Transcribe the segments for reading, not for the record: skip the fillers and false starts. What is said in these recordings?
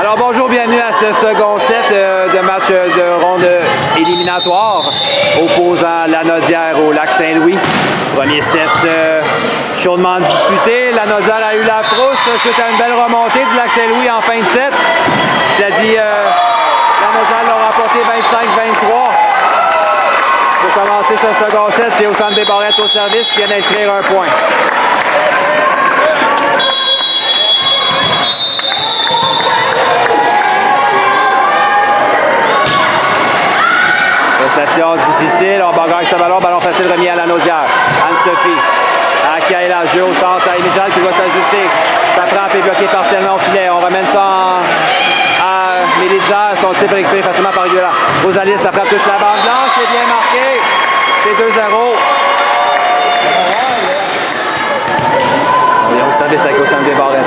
Alors bonjour, bienvenue à ce second set de match de ronde éliminatoire opposant Lanaudière au Lac-Saint-Louis. Premier set chaudement disputé. Lanaudière a eu la frousse suite à une belle remontée du Lac-Saint-Louis en fin de set. C'est-à-dire Lanaudière l'a remporté 25-23. Pour commencer ce second set, c'est au centre des Barrettes au service qui vient d'inscrire un point. Réception difficile, on bagarre avec ce ballon, ballon facile remis à Lanaudière. Anne-Sophie, à Kaila, jeu au centre, à Émile qui doit s'ajuster. Sa frappe est bloquée partiellement au filet, on ramène ça à Mélissa, son type récupéré facilement par Yula. Rosalie, sa frappe touche la bande blanche, c'est bien marqué. C'est 2-0. On vient au service avec au centre des Barrettes.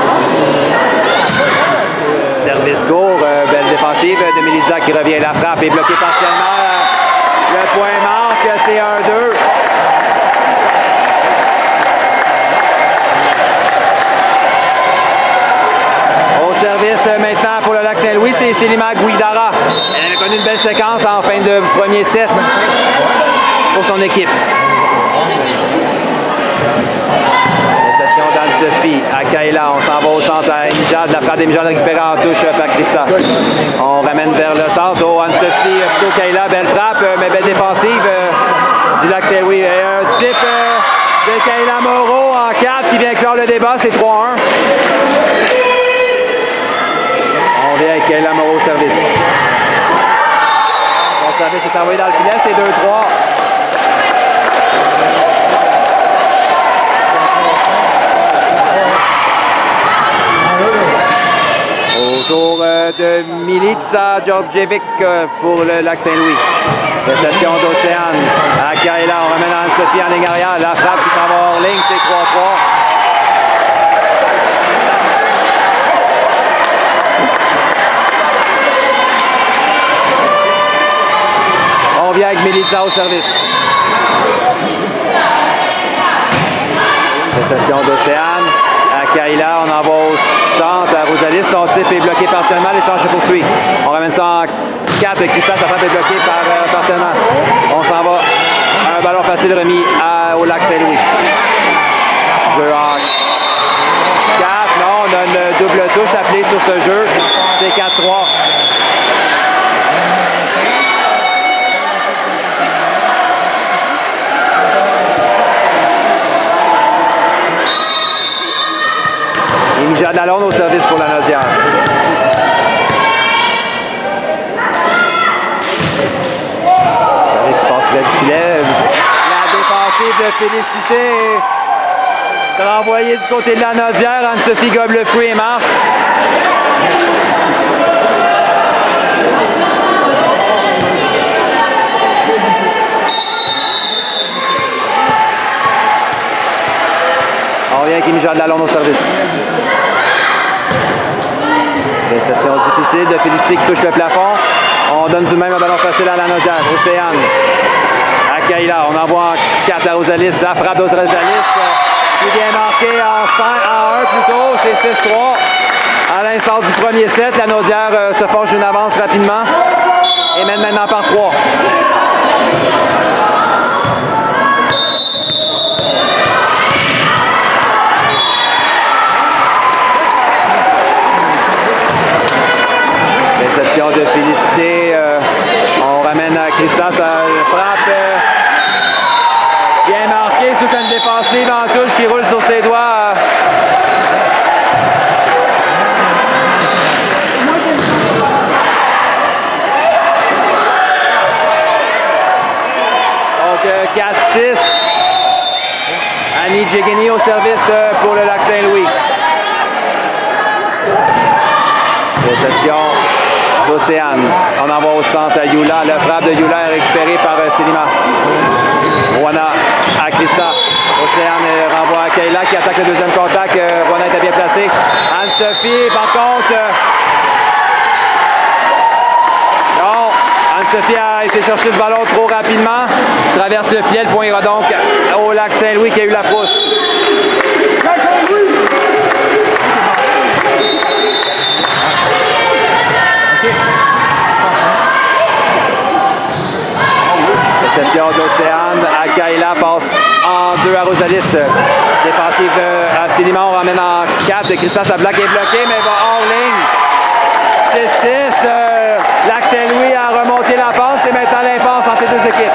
Service court, belle défensive de Mélissa qui revient. La frappe est bloquée partiellement. Le point marque, c'est 1-2. Au service maintenant pour le Lac-Saint-Louis, c'est Selima Guidara. Elle a connu une belle séquence en fin de premier set pour son équipe. Réception d'Anne-Sophie à Kaila. On s'en va au centre à Emijad. La frappe d'Emijad récupérée en touche par Christa. On ramène vers le centre. Oh, Anne-Sophie, plutôt Kaila. Belle frappe, mais belle défensive du Lac-Saint-Louis. Et un type de Kaila Moreau en 4 qui vient clore le débat. C'est 3-1. On vient avec Kaila Moreau au service. Son service est envoyé dans le filet. C'est 2-3. Autour de Milica Djordjevic pour le Lac-Saint-Louis. Réception d'Océane à Kaila. On ramène Anne-Sophie en ligne arrière. La frappe qui s'en va hors ligne, c'est 3-3. On vient avec Milica au service. Réception d'Océane à Kaila. On envoie au centre à Rosalie. Son type est bloqué partiellement. L'échange se poursuit. On ramène ça en 4. Christophe, sa frappe est bloquée partiellement. On s'en va. Un ballon facile remis au Lac-Saint-Louis. Jeu en 4. Non, on a une double touche appelée sur ce jeu. C'est 4-3. Jade Lalonde au service pour Lanaudière. Service qui passe près du filet. La défensive de Félicité est renvoyée du côté de Lanaudière. Anne-Sophie gobe le fruit et marque. On revient avec Jade Lalonde au service. Réception difficile de Félicité qui touche le plafond. On donne tout de même un ballon facile à Lanaudière. Océane à Kaila. On envoie en 4 à Rosalie. Ça frappe d'Osalis qui vient marquer en 1 plutôt. C'est 6-3. À l'instant du premier set, Lanaudière se forge une avance rapidement et mène maintenant par 3. Réception de Félicité. On ramène à Christa. Ça frappe bien marqué sous une défensive en touche qui roule sur ses doigts. Donc 4-6. Annie Djegeni au service pour le Lac-Saint-Louis. Réception d'Océane. On envoie au centre à Yula. Le frappe de Yula est récupéré par Selima. Rwanda à Christa. Océane renvoie à Kaila qui attaque le deuxième contact. Rwanda était bien placé. Anne-Sophie, par contre. Non. Anne-Sophie a été chercher le ballon trop rapidement. Traverse le filet. Le point ira donc au Lac-Saint-Louis qui a eu la frousse. Rosalis. Défensive à Célimon, on ramène en 4. Christian Sablac est bloqué, mais va hors ligne. 6-6. Lac Saint-Louis a remonté la pente. C'est maintenant l'impasse entre ces deux équipes.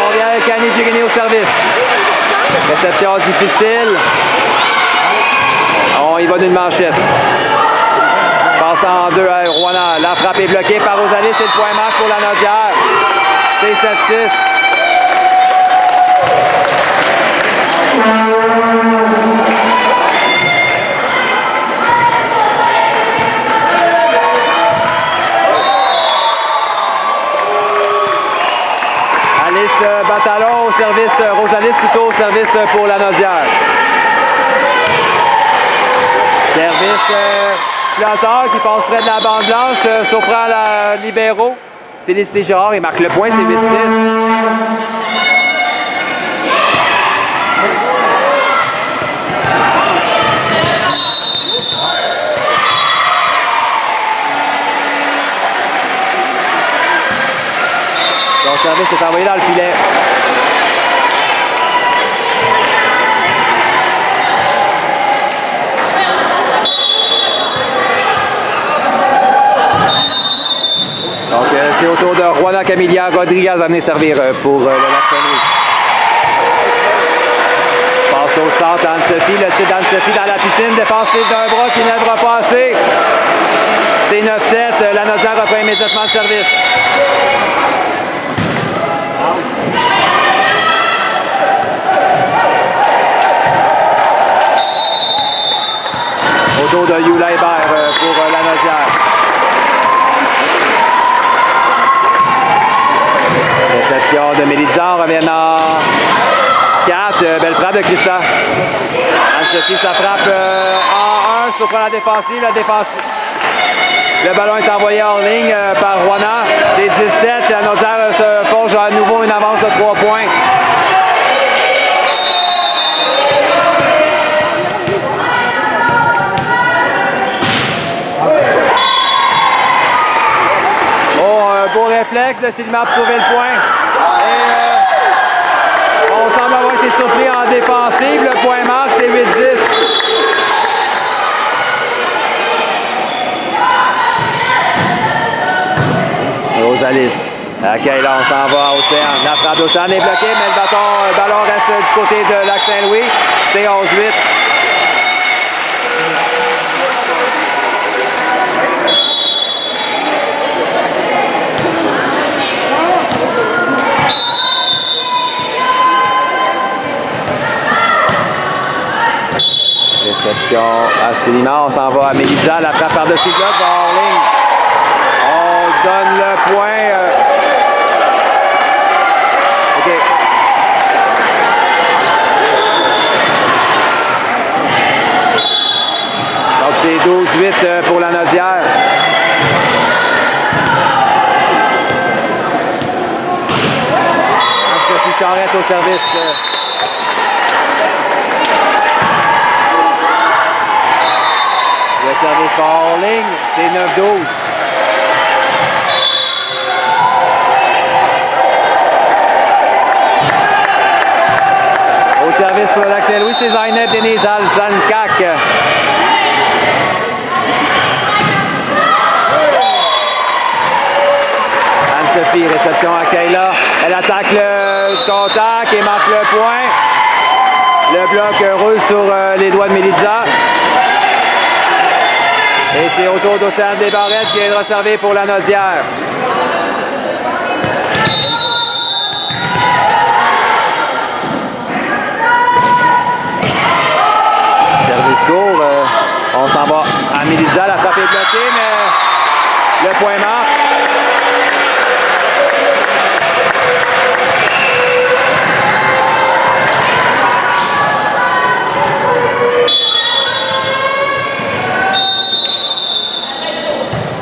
On vient avec Annie Girini au service. Réception difficile. On y va d'une manchette. Passe en 2 à Rouen. La frappe est bloquée par Rosalie. C'est le point marque pour la Naudière. C'est 7-6. Alice Batalon au service, Rosalie plutôt au service pour la Naudière. Service Planteur qui passe près de la bande blanche, surprend la libéraux. Félicité Girard, il marque le point, c'est 8-6. Son service est envoyé dans le filet. Donc, c'est au tour de Juana Camilla Rodriguez à venir servir pour le Lac Saint-Louis. Passe au centre, Anne-Sophie, le tir d'Anne-Sophie dans la piscine, défensive d'un bras qui n'aidera pas assez. C'est 9-7, la Naudière reprend immédiatement le service. Au tour de Yula Hébert pour la Naudière. Réception de Mélizan, revient en 4. Belle frappe de Christa. Anne-Sophie, sa frappe en 1, surprend la défensive. Le ballon est envoyé hors ligne par Rouen. C'est 17. La Naudière se forge à nouveau une avance de 3 points. Beau réflexe de Sylvain pour trouver le point. Et on semble avoir été surpris en défensive. Le point marque, c'est 8-10. Rosalis. OK, là, on s'en va à Océane. La frappe d'Océane est bloquée, mais le ballon reste du côté de Lac Saint-Louis. C'est 11-8. Réception à Célimon, on s'en va à Mélisa, la frappe par-dessus le bloc, hors ligne. On donne le point. OK. Donc c'est 12-8 pour la Naudière. Sophie Charette au service. Le service hors ligne, c'est 9-12. Au service pour le Lac Saint-Louis, c'est Zaineb Denise Alzankak. Anne-Sophie, réception à Kayla. Elle attaque le contact et marque le point. Le bloc roule sur les doigts de Mélisa. Et c'est au tour d'Océane Desbarrettes qui est resservé pour la Naudière. Service court. On s'en va à Mélisa. La frappe est bloquée, mais le point marque.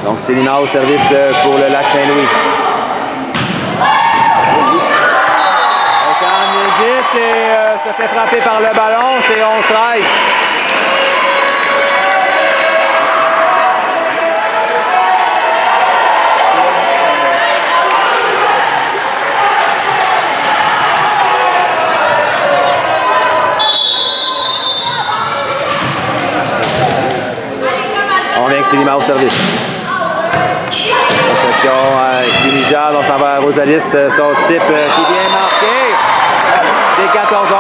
Donc, Célina au service pour le Lac Saint-Louis. Océane hésite et se fait frapper par le ballon. C'est 11-13. Célima au service. Réception Unijad, on s'en va à Rosalis, son type qui est bien marqué. C'est 14-11.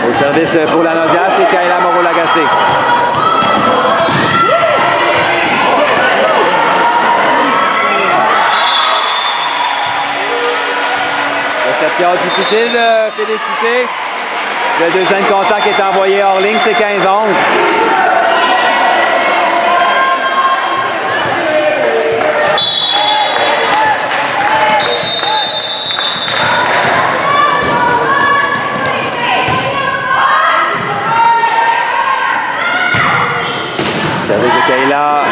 Au service pour la Naudière, c'est Kayla Moreau-Lagacé. Réception difficile, Félicité. Le deuxième contact est envoyé hors ligne, c'est 15-11. Service de Kayla.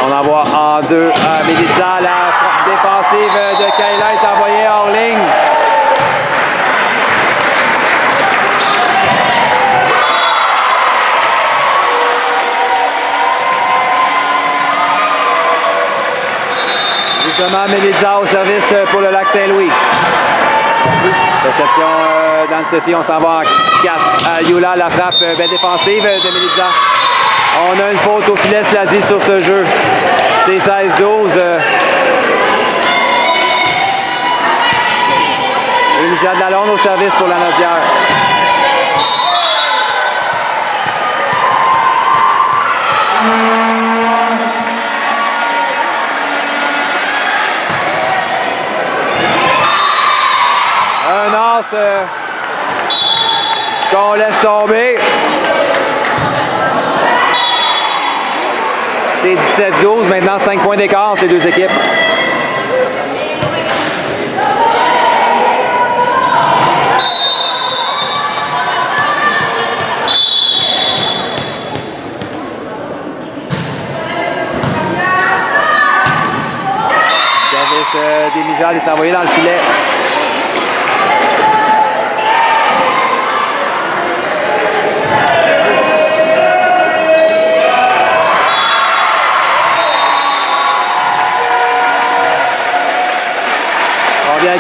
On envoie en deux à Mélissa. La frappe défensive de Kayla est envoyée hors ligne. Justement, Mélissa au service pour le Lac-Saint-Louis. Réception d'Anne-Sophie. On s'en va en 4 à Yula. La frappe bien défensive de Mélissa. On a une faute au filet, cela dit, sur ce jeu. C'est 16-12. Unijad Lalonde au service pour la Naudière. Un as qu'on laisse tomber. C'est 17-12, maintenant 5 points d'écart entre les deux équipes. Service d'Emijad est envoyé dans le filet.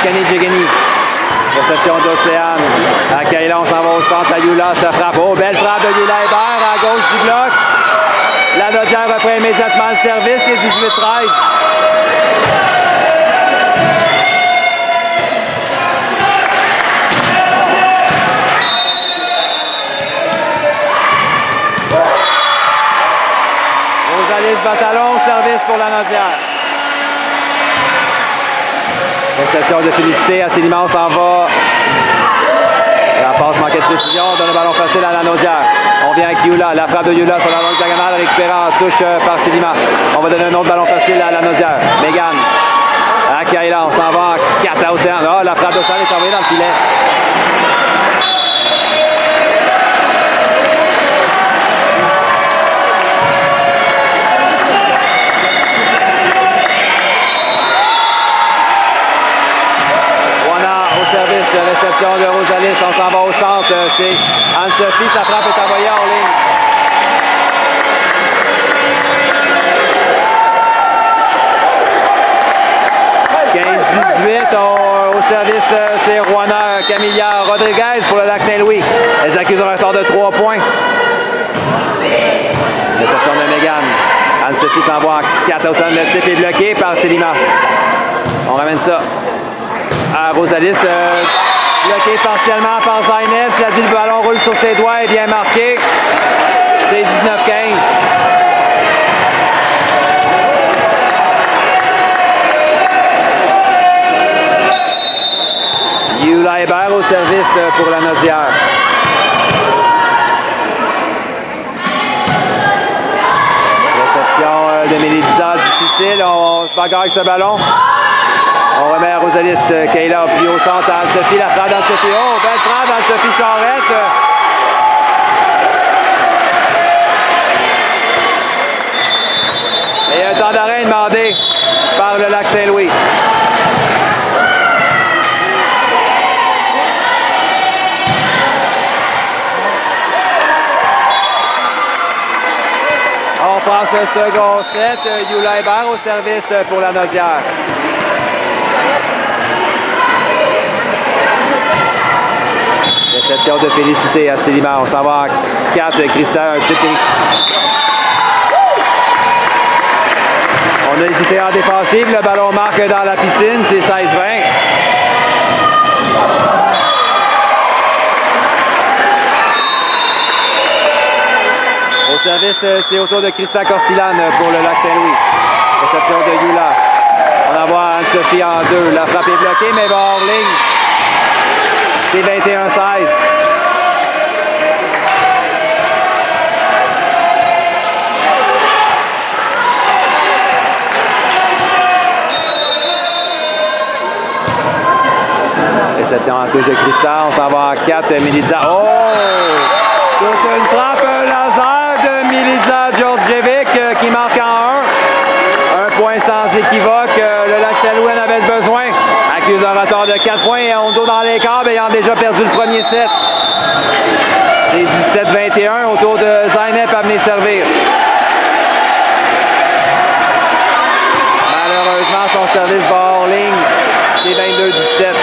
Kani Djegeni. Réception d'Océane. À Kayla, on s'en va au centre. À Yula, ça frappe. Oh, belle frappe de Yula Hébert à gauche du bloc. La Naudière reprend immédiatement le service. C'est 18-13. Rosalis Batalon, service pour la Naudière. Réception de Félicité à Célima, on s'en va. La passe manquait de précision, on donne le ballon facile à la Naudière. On vient avec Yula, la frappe de Yula sur la longue diagonale, récupérée en touche par Célima. On va donner un autre ballon facile à la Naudière. Megan à Kayla, on s'en va en 4 à Océane. Oh, la frappe d'Océane est envoyée dans le filet. Réception de Rosalis, on s'en va au centre, c'est Anne-Sophie, sa frappe est envoyée en ligne. Au service, c'est Juana Camilla Rodriguez pour le Lac-Saint-Louis. Les accusent un retard de 3 points. Réception de Megan. Anne-Sophie s'envoie en 4 au centre, le type est bloqué par Célima. On ramène ça à Rosalis. Bloqué partiellement par Zainef. Il a dit le ballon roule sur ses doigts et bien marqué. C'est 19-15. Yula Hébert au service pour la Naudière. Réception de Mélissa difficile. On se bagarre avec ce ballon. On remet à Rosalis, Kayla puis au centre à Anne-Sophie, la frappe d'Anne-Sophie. Oh, belle frappe d'Anne-Sophie Charette. Et un temps d'arrêt demandé par le Lac-Saint-Louis. On passe le second set. Yula Hébert au service pour la Naudière. Réception de Félicité à Célimar. On s'en va à 4. Christa, un petit. On a hésité en défensive. Le ballon marque dans la piscine. C'est 16-20. Au service, c'est au tour de Christa Corsilane pour le Lac-Saint-Louis. Réception de Yula. On envoie Anne-Sophie en 2. La frappe est bloquée, mais va hors ligne. C'est 21-16. Réception en touche de Christa. On s'en va en 4. Miliza. Oh! Toute une frappe laser de Miliza Djordjevic qui marque en 1. Un point sans équivoque. Le Lac-Saint-Louis en avait besoin. Accuse un retard de 4 points et on dos dans les câbles ayant déjà perdu le premier set. C'est 17-21 autour de Zainep à venir servir. Malheureusement, son service va hors ligne. C'est 22-17.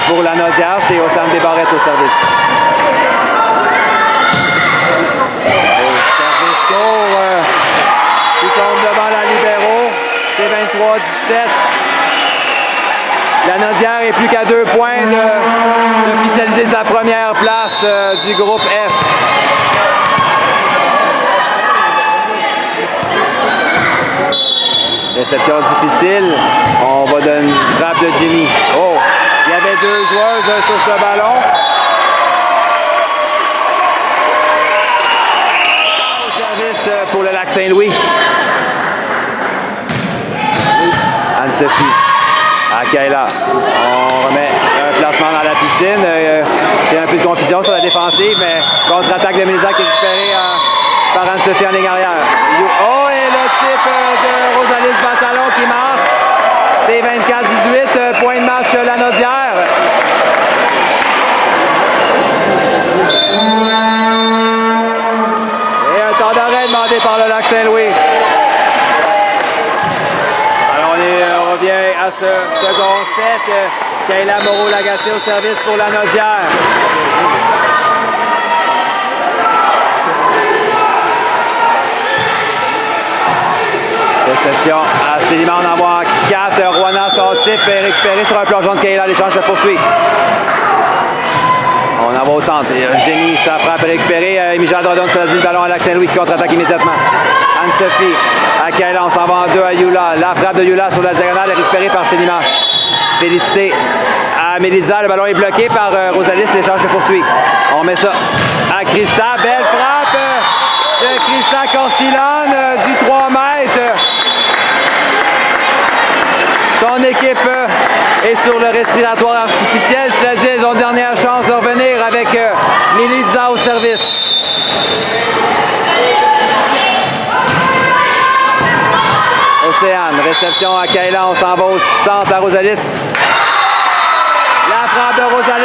Pour la Naudière, c'est Océane Desbarrettes au service. Au service court, qui tombe devant la libéro. C'est 23-17. La Naudière est plus qu'à 2 points d'officialiser sa première place du groupe F. Réception difficile. On va donner une frappe de Jimmy. Oh! Il y avait 2 joueuses sur ce ballon. Au service pour le Lac-Saint-Louis. Anne-Sophie à Kayla. On remet un placement dans la piscine. Il y a un peu de confusion sur la défensive, mais contre-attaque de Mélisac qui est récupérée par Anne-Sophie en ligne arrière. Oh, et le type de Rosalie Batalon qui marque. C'est 24-18, point de match la Naudière. Et un temps d'arrêt demandé par le Lac-Saint-Louis. Alors on revient à ce second set. Kayla Moreau-Lagacé au service pour la Naudière. Réception à Célimar, on envoie 4. Roana Sortif est récupéré sur un plongeon de Kayla. L'échange se poursuit. On envoie au centre. Jenny, sa frappe est récupérée. Michel Drodon se dit le ballon à Lac-Saint-Louis qui contre-attaque immédiatement. Anne-Sophie à Kayla, on s'en va en 2 à Yula. La frappe de Yula sur la diagonale est récupérée par Célimar. Félicité à Méliza. Le ballon est bloqué par Rosalis. L'échange se poursuit. On met ça à Christa. Belle frappe de Christa Corsilane du 3 mètres. Son équipe est sur le respiratoire artificiel. Cela dit, ils ont dernière chance de revenir avec Miliza au service. Océane, réception à Kayla. On s'en va au centre à Rosalis. La frappe de Rosalis.